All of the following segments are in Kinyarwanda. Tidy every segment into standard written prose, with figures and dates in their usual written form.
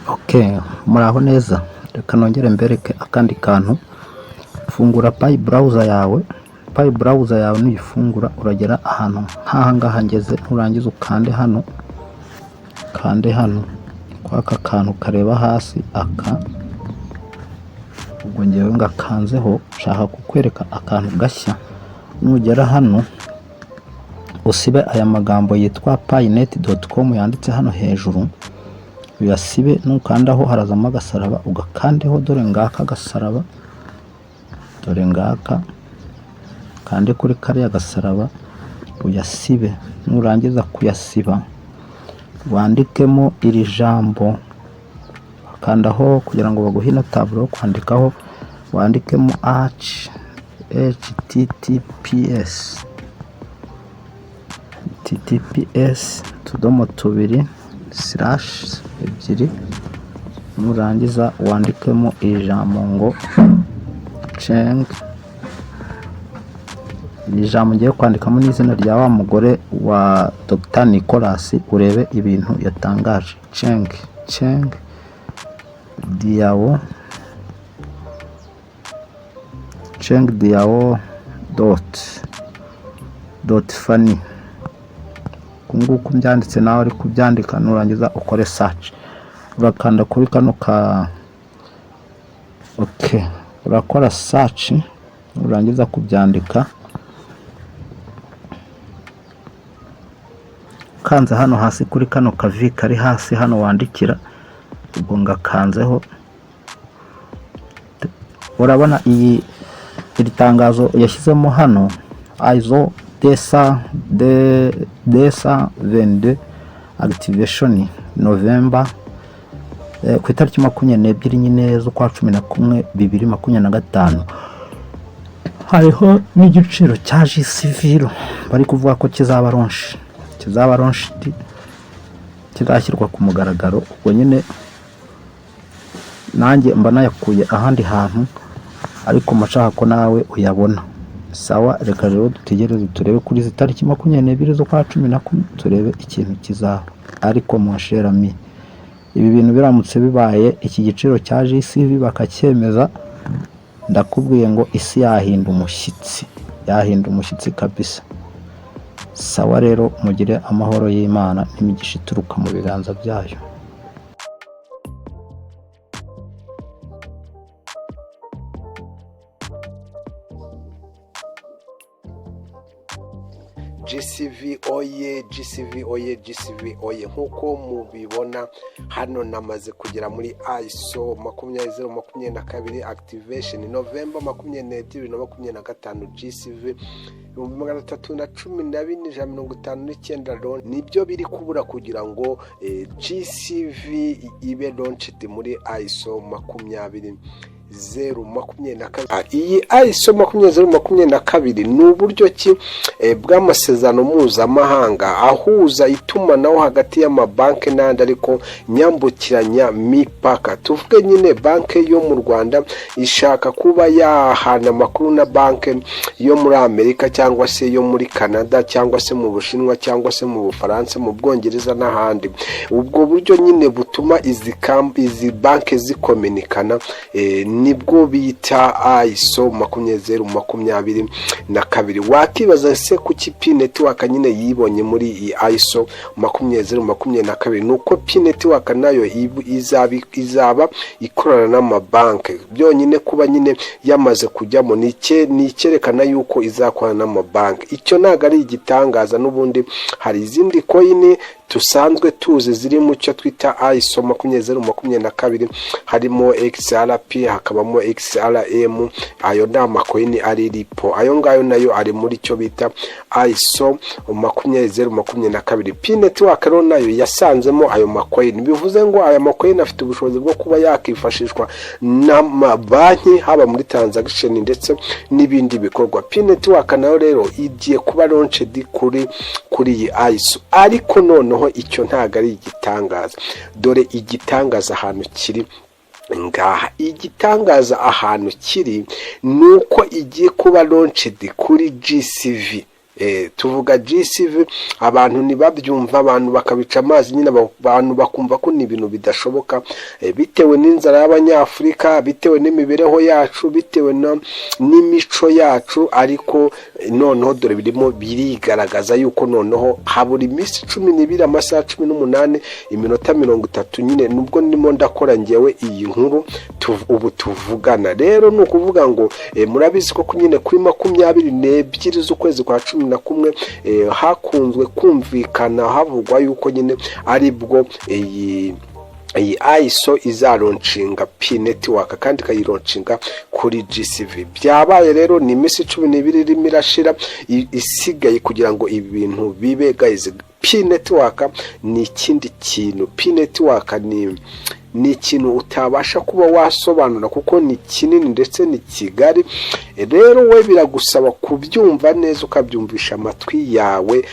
Okay, muraho neza. Reka nongere mbereke akandi kantu. Fungura Pi browser yawe. Pi browser yawe nuyifungura uragera ahantu nk'aha ngaha ngeze, urangiza ukande hano. Kande hano kwaka kantu kareba hasi aka. Ubwo ngewe ngakanzeho, nshaka kukwereka akantu gashya. Nugera hano usibe aya magambo yitwa pinet.com yanditse hano hejuru. Uyasibe, nukandaho harazamo agasaraba, ugakandeho dore ngaka gasaraba, dore ngaka, kande kuri kariya gasaraba uyasibe. Nurangiza kuyasiba wandikemo iri jambo, kandaho kugira ngo baguhe ino taburo kwandikaho, wandikemo https tudomo tubiri /2. Nurangiza wandikemo ijambo ngo cheng. Ijambo ngiye kwandikamo n'izina rya wa mugore wa Dr. Nicolas, urebe ibintu yatangaje. Cheng Diao dot funny. Kunguko byanditse nawe ari kubyandika, nurangiza ukore search, urakanda kuri kano ka okay, urakora search, urangiza kubyandika kanze hano hasi kuri kano kavi kari hasi hano wandikira, ubwo ngakanzeho. Urabona iri tangazo yashyizemo hano, ISO DESA 22 activation November ku itariki 22 nyine z'ukwa 11 2025. Hariho n'igiciro cya G-Civil bari kuvuga ko kizaba launch kizashyirwa ku mugaragaro. Ubwo nyine nanjye mba nayakuye ahandi hantu, ariko mashaka ko nawe uyabona. Sawa, reka rero dutegereze turebe kuri izi tariki 22 z'ukwa 11 turebe ikintu kizaba. Ariko mwasherami, ibi bintu biramutse bibaye iki giciro cya G-Civil bakacyemeza, ndakubwiye ngo isi yahinda umushyitsi kabisa. Sawa rero, mugire amahoro y'Imana n'imigisha ituruka mu biganza byayo. GCV oye nkuko mubibona hano namaze kugera muri ISO 20022 activation November 2025 GCV 312,159 nibyo biri kubura kugira ngo GCV ibe launched muri ISO 2022. Iyi ISO 20022 ni uburyo ki bw'amasezerano mpuzamahanga ahuza itumanaho hagati y'amabanki n'andi, ariko nyambukiranya mipaka. Tuvuge nyine banki yo mu Rwanda ishaka kuba yahana amakuru na banki yo muri Amerika cyangwa se yo muri Canada cyangwa se mu Bushinwa cyangwa se mu Bufaransa, mu Bwongereza n'ahandi. Ubwo buryo nyine butuma izi banki zikominikana, nibwo bita ISO 20022. Wakibaza se kuki Pi network nyine yibonye muri iyi ISO 20022? nuko Pi network nayo izaba ikorana n'amabanki. Byonyine kuba nyine yamaze kujyamo nicyerekana yuko izakorana n'amabanki. Icyo ntago ari igitangaza, n'ubundi hari izindi coin tusanzwe tuzi ziri mu cyo twita ISO 20022, harimo XRP, hakabamo XRM. Ayo ni amacoin ari ripo, ayo ngayo nayo ari muri cyo bita ISO 20022. Pi network rero nayo yasanzemo ayo macoin. Bivuze ngo aya macoin afite ubushobozi bwo kuba yakifashishwa n'amabanki, haba muri transaction ndetse n'ibindi bikorwa. Pi network nayo rero igiye kuba launched kuri iyi ISO, ariko noneho icyo ntago ari igitangaza. Dore igitangaza ahantu kiri ngaha. Igitangaza ahantu kiri nuko igiye kuba launched kuri GCV. tuvuga GCV abantu ntibabyumva, abantu bakabica amazi nyine, abantu bakumva ko ni ibintu bidashoboka, bitewe n'inzara y'Abanyafurika, bitewe n'imibereho yacu, bitewe n'imico yacu. Ariko noneho dore birimo birigaragaza yuko noneho habura iminsi 12, amasaha 18, iminota 30 nyine nubwo ndimo ndakora ngewe iyi nkuru ubu tuvugana. Rero ni ukuvuga ngo murabizi ko nyine kuri 22 z'ukwezi kwa 11 hakunzwe kumvikana havugwa yuko nyine aribwo iyi ISO izaronshinga Pi Network kandi ikayironshinga kuri GCV. Byabaye rero ni iminsi 12 irimo irashira isigaye kugira ngo ibi bintu bibe. Guys, Pi Network ni ikindi kintu. Pi Network ni ikintu utabasha kuba wasobanura kuko ni kinini ndetse ni kigari. Rero we biragusaba kubyumva neza, ukabyumvisha amatwi yawe.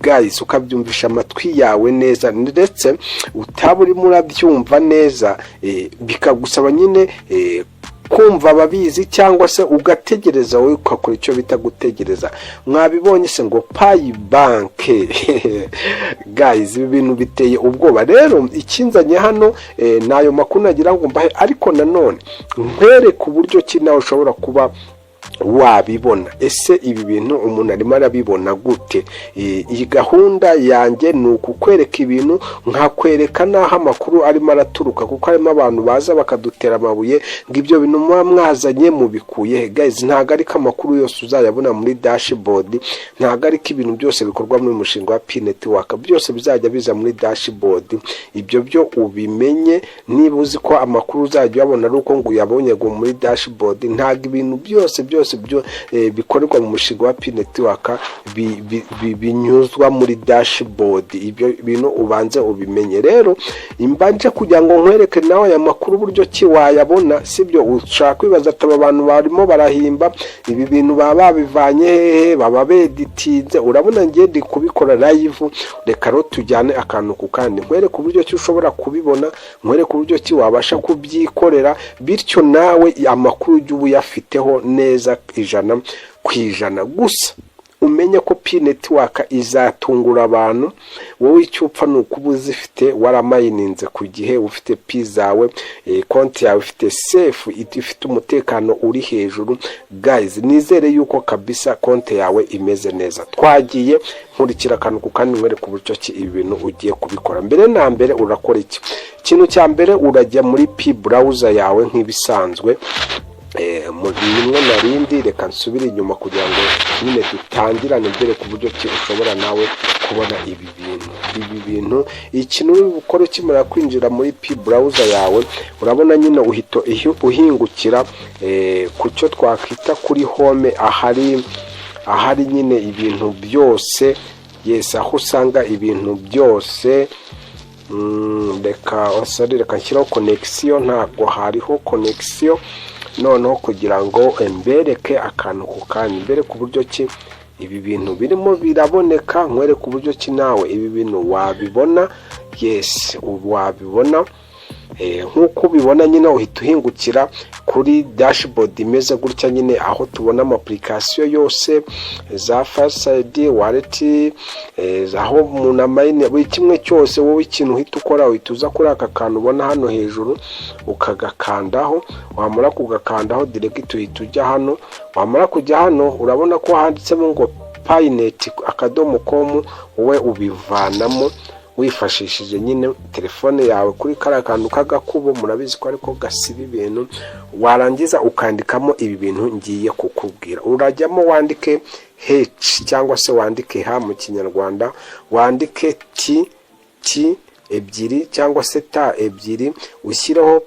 Guys, ukabyumvisha amatwi yawe neza, ndetse utaburi murabyumva neza bikagusaba nyine kumva ababizi cyangwa se ugategereza wowe ukakora icyo bita gutegereza. Mwabibonye se ngo Pi Bank guys, ibi bintu biteye ubwoba. Rero ikinzanye hano nayo makuru nagira ngo mbahe, ariko nanone nkwereke uburyo ki nawe ushobora kuba wabibona. Ese ibi bintu umuntu arimo arabibona gute? Iyi gahunda yanjye ni ukukwereka ibintu, nkakwereka naho amakuru arimo araturuka, kuko harimo abantu baza bakadutera amabuye ngo ibyo bintu muba mwazanye mubikuye. Guys, ntago ari ko amakuru yose uzayabona muri dashboard, ntago ari ko ibintu byose bikorwa muri mushinga wa Pi Network byose bizajya biza muri dashboard. Ibyo byo ubimenye, niba uzi ko amakuru uzajya ubona ari uko ngo uyabonye ngo muri dashboard, ntago ibintu byose byo bikorerwa mu mushinga wa Pi Network binyuzwa muri dashboard. Ibyo bintu ubanze ubimenye. Rero imbanje kugira ngo nkwereke nawe aya makuru buryo ki wayabona, sibyo ushaka kwibaza ati aba bantu barimo barahimba ibi bintu baba babivanye hehe, baba beditinze. Urabona ngiye ndi kubikora live. Reka ro tujyane akantu ku kandi, nkwereke uburyo ki ushobora kubibona, nkwereke uburyo ki wabasha kubyikorera, bityo nawe amakuru ujye uyafiteho neza 100%. Gusa umenye ko Pi Network izatungura abantu. Wowe icyo upfa ni ukuba uzifite waramayininze ku gihe, ufite Pi zawe, konti yawe ifite safe, ifite umutekano uri hejuru. Guys, nizere yuko kabisa konti yawe imeze neza. Twagiye nkurikira akantu ku kandi nkwereke uburyo ki ibi bintu ugiye kubikora. Mbere na mbere urakora iki? Ikintu cya mbere urajya muri Pi browser yawe nk'ibisanzwe. Rimwe na rindi reka nsubire inyuma kugira ngo nyine dutangirane mbere ku buryo ki ushobora nawe kubona ibi bintu. Ikintu uri gukora ukimara kwinjira muri Pi browser yawe, urabona nyine uhita uhingukira ku cyo twakwita kuri home, ahari nyine ibintu byose. Yes, aho usanga ibintu byose. Reka nshyiraho connection, ntabwo hariho connection. Noneho kugira ngo embereke akantu ku kandi, mbere ku buryo ki ibi bintu birimo biraboneka, nkwereke uburyo ki nawe ibi bintu wabibona. Yes, wabibona nk'uko ubibona nyine. Uhita uhingukira kuri dashboard imeze gutya nyine, aho tubona ama application yose za Farside wallet, aho umuntu amayine buri kimwe cyose. Wowe ikintu uhita ukora, uhita uza kuri aka kantu ubona hano hejuru ukagakandaho. Wamara kugakandaho direct uhita ujya hano. Wamara kujya hano urabona ko handitsemo ngo pinet.com. wowe ubivanamo wifashishije nyine telefone yawe kuri kara kantu kagakubo. Murabizi ko ariko gasiba ibintu. Warangiza ukandikamo ibi bintu ngiye kukubwira. Urajyamo wandike H cyangwa se wandike H mu Kinyarwanda, wandike T ebyiri cyangwa se ta ebyiri, ushyireho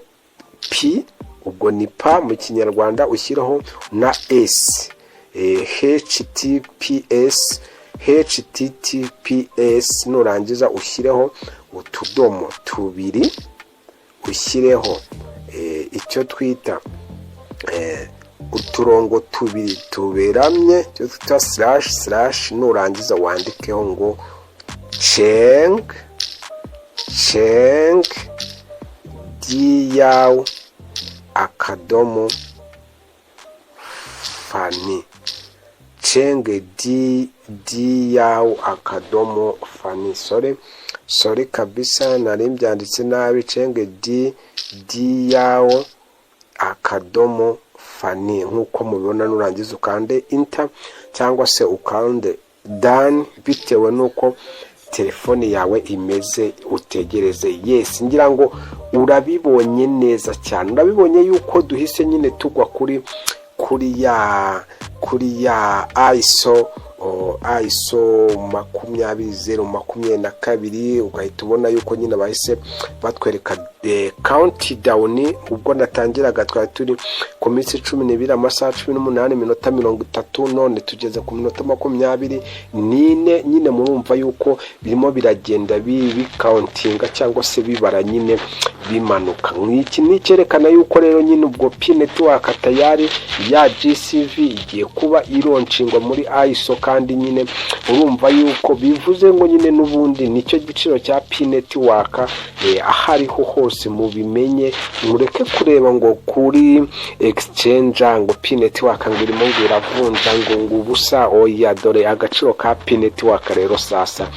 P, ubwo ni pa mu Kinyarwanda, ushyireho na S. HTTPS nurangiza ushyireho utudomo tubiri, ushyireho icyo twita uturongo tubiri tuberamye, cyo twita / nurangiza wandikeho ngo cheng diyaw akadomo fani. chenge di yao akadomo fani. Sorry kabisa nari mbyanditse nabi. Chenge di yao akadomo fani nkuko mubibona. Nurangiza ukande enter cyangwa se ukande done bitewe nuko telefone yawe imeze, utegereze. Yes, ngira ngo urabibonye neza cyane. Urabibonye yuko duhise nyine tugwa kuri ya ISO 20022 ugahita ubona yuko nyine bahise batwereka countdown. ubwo natangiraga twari turi ku minsi 12 amasaha 18 iminota 30, none tugeze ku minota 24. nyine murumva yuko birimo biragenda countinga cyangwa se bibara nyine bimanuka. Iki ni cyerekana yuko rero nyine ubwo P-Network tayari ya GCV igiye kuba ironshingwa muri ISO, kandi nyine urumva yuko bivuze ngo nyine n'ubundi nicyo giciro cya P-Network ahariho hose mubimenye. Mureke kureba ngo kuri exchange ngo P-Network ngo irimo iravunja ngo ubusa. Oya, dore agaciro ka P-Network rero sasa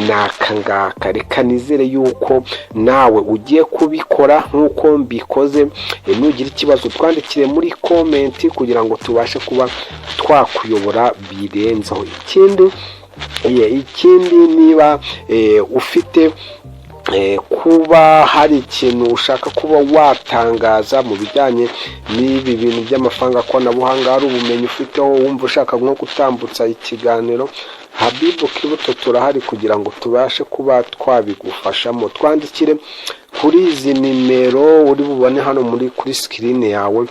nakangaka. Reka nizere yuko nawe ugiye kubikora nkuko mbikoze. Nugira ikibazo twandikire muri comment kugira ngo tubashe kuba twakuyobora birenzaho. Ikindi niba ufite kuba hari ikintu ushaka kuba watangaza mu bijyanye n'ibi bintu by'amafaranga koranabuhanga, hari ubumenyi ufiteho wumva ushaka nko gutambutsa ikiganiro, Habibu Kibuto turahari kugira ngo tubashe kuba twabigufashamo. Twandikire kuri izi nimero uri bubone hano kuri screen yawe,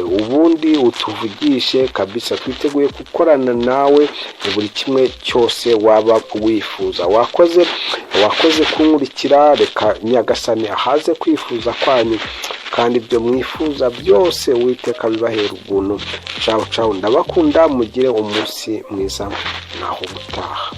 ubundi utuvugishe kabisa. Twiteguye gukorana nawe buri kimwe cyose waba wifuza. Wakoze kunkurikira. Reka Nyagasani ahaze kwifuza kwanyu, kandi ibyo mwifuza byose Uwiteka bibahera ubuntu. Ciao ndabakunda, mugire umunsi mwiza naho gutaha.